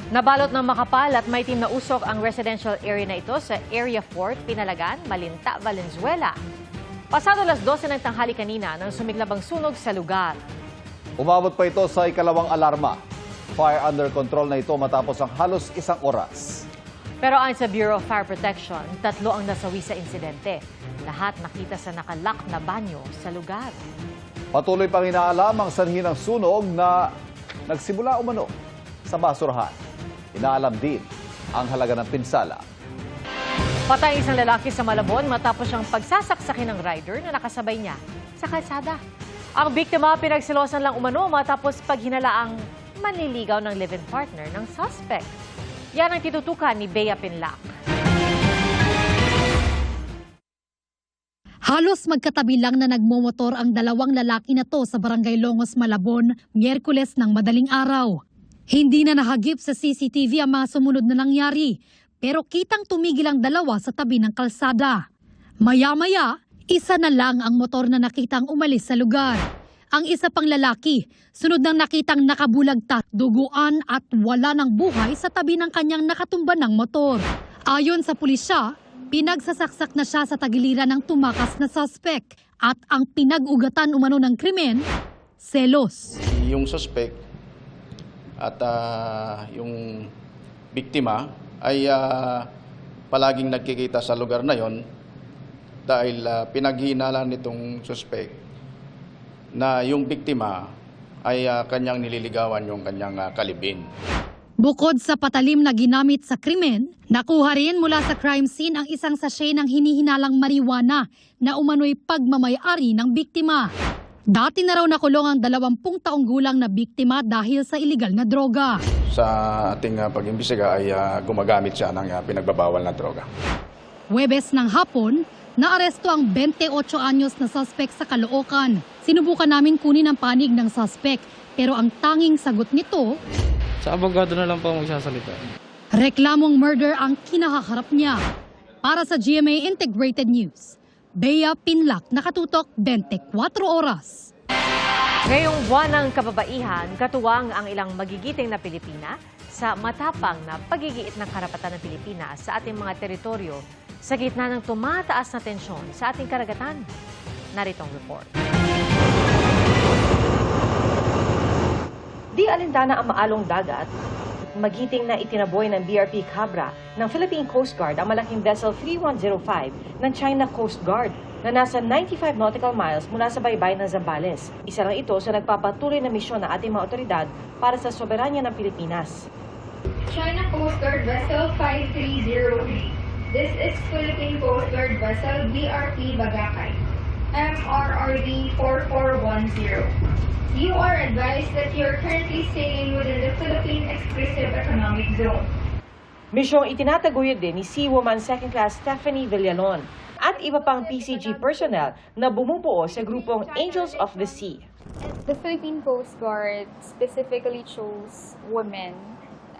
Nabalot ng makapal at maitim na usok ang residential area na ito sa Area 4, Pinalagan, Malinta, Valenzuela. Pasado alas 12 ng tanghali kanina nang sumiklab ang sunog sa lugar. Umabot pa ito sa ikalawang alarma. Fire under control na ito matapos ang halos isang oras. Pero ayon sa Bureau of Fire Protection, 3 ang nasawi sa insidente. Lahat nakita sa nakalock na banyo sa lugar. Patuloy pang inaalam ang sanhi ng sunog na nagsimula umano sa basurahan. Inaalam din ang halaga ng pinsala. Patay isang lalaki sa Malabon matapos siyang pagsasaksakin ng rider na nakasabay niya sa kalsada. Ang biktima pinagsilosan lang umano matapos paghinalaang manliligaw ng live-in partner ng suspect. Yan ang titutukan ni Bea Pinlac. Halos magkatabi lang na nagmomotor ang dalawang lalaki na to sa Barangay Longos, Malabon, Miyerkules ng madaling araw. Hindi na nahagip sa CCTV ang mga sumunod na nangyari, pero kitang tumigil ang dalawa sa tabi ng kalsada. Maya-maya, isa na lang ang motor na nakitang umalis sa lugar. Ang isa pang lalaki, sunod nang nakitang nakabulagta, duguan at wala ng buhay sa tabi ng kanyang nakatumba ng motor. Ayon sa pulisya, pinagsasaksak na siya sa tagiliran ng tumakas na suspect at ang pinag-ugatan umano ng krimen, selos. Yung suspect at yung biktima ay palaging nagkikita sa lugar na yon dahil pinaghihinalan nitong suspect na yung biktima ay kanyang nililigawan yung kanyang kalibin. Bukod sa patalim na ginamit sa krimen, nakuha rin mula sa crime scene ang isang sachet ng hinihinalang marijuana na umano'y pagmamayari ng biktima. Dati na raw nakulong ang 20 taong gulang na biktima dahil sa iligal na droga. Sa ating pag-imbestiga ay gumagamit siya ng pinagbabawal na droga. Huwebes ng hapon, naaresto ang 28 anyos na suspect sa Caloocan. Sinubukan namin kunin ang panig ng suspect, pero ang tanging sagot nito, sa abogado na lang po magsasalita. reklamong murder ang kinakaharap niya. Para sa GMA Integrated News, Bea Pinlac, nakatutok 24 oras. Ngayong buwan ng kababaihan, katuwang ang ilang magigiting na Pilipina sa matapang na pagigiit ng karapatan ng Pilipinas sa ating mga teritoryo sa gitna ng tumataas na tensyon sa ating karagatan. Narito ang report. Di alintana ang maalong dagat, magiting na itinaboy ng BRP Cabra ng Philippine Coast Guard ang malaking vessel 3105 ng China Coast Guard na nasa 95 nautical miles mula sa baybay ng Zambales. Isa lang ito sa nagpapatuloy na misyon ng ating mga otoridad para sa soberanya ng Pilipinas. China Coast Guard Vessel 5303. This is Philippine Coast Guard Vessel BRP Bagakay, MRRD 4410. You are advised that you are currently sailing within the Philippine Exclusive Economic Zone. Misyong itinataguyod din ni Seawoman 2nd Class Stephanie Villalon at iba pang PCG personnel na bumubuo sa grupong Angels of the Sea. The Philippine Coast Guard specifically chose women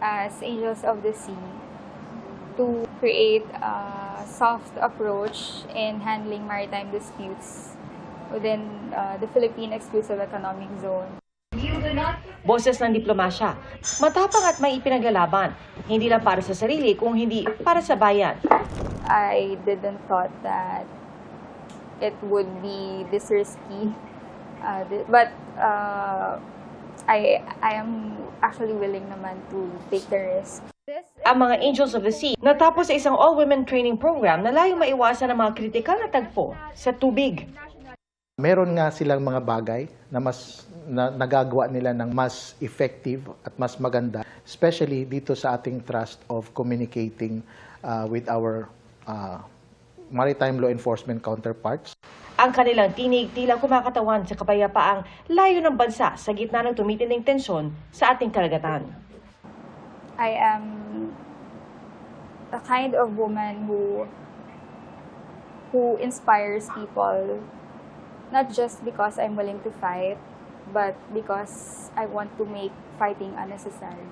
as Angels of the Sea to create a soft approach in handling maritime disputes within the Philippine Exclusive Economic Zone. Boses ng diplomasya, matapang at may ipinaglalaban, hindi lang para sa sarili kung hindi para sa bayan. I didn't thought that it would be this risky, but I am actually willing naman to take the risk. Ang mga Angels of the Sea natapos sa isang all-women training program na layong maiwasan ang mga kritikal na tagpo sa tubig. Meron nga silang mga bagay na nagagawa nila ng mas effective at mas maganda, especially dito sa ating trust of communicating with our maritime law enforcement counterparts. Ang kanilang tinig tila kumakatawan sa kapayapaang layo ng bansa sa gitna ng tumitinding tensyon sa ating karagatan. I am the kind of woman who inspires people, not just because I'm willing to fight, but because I want to make fighting unnecessary.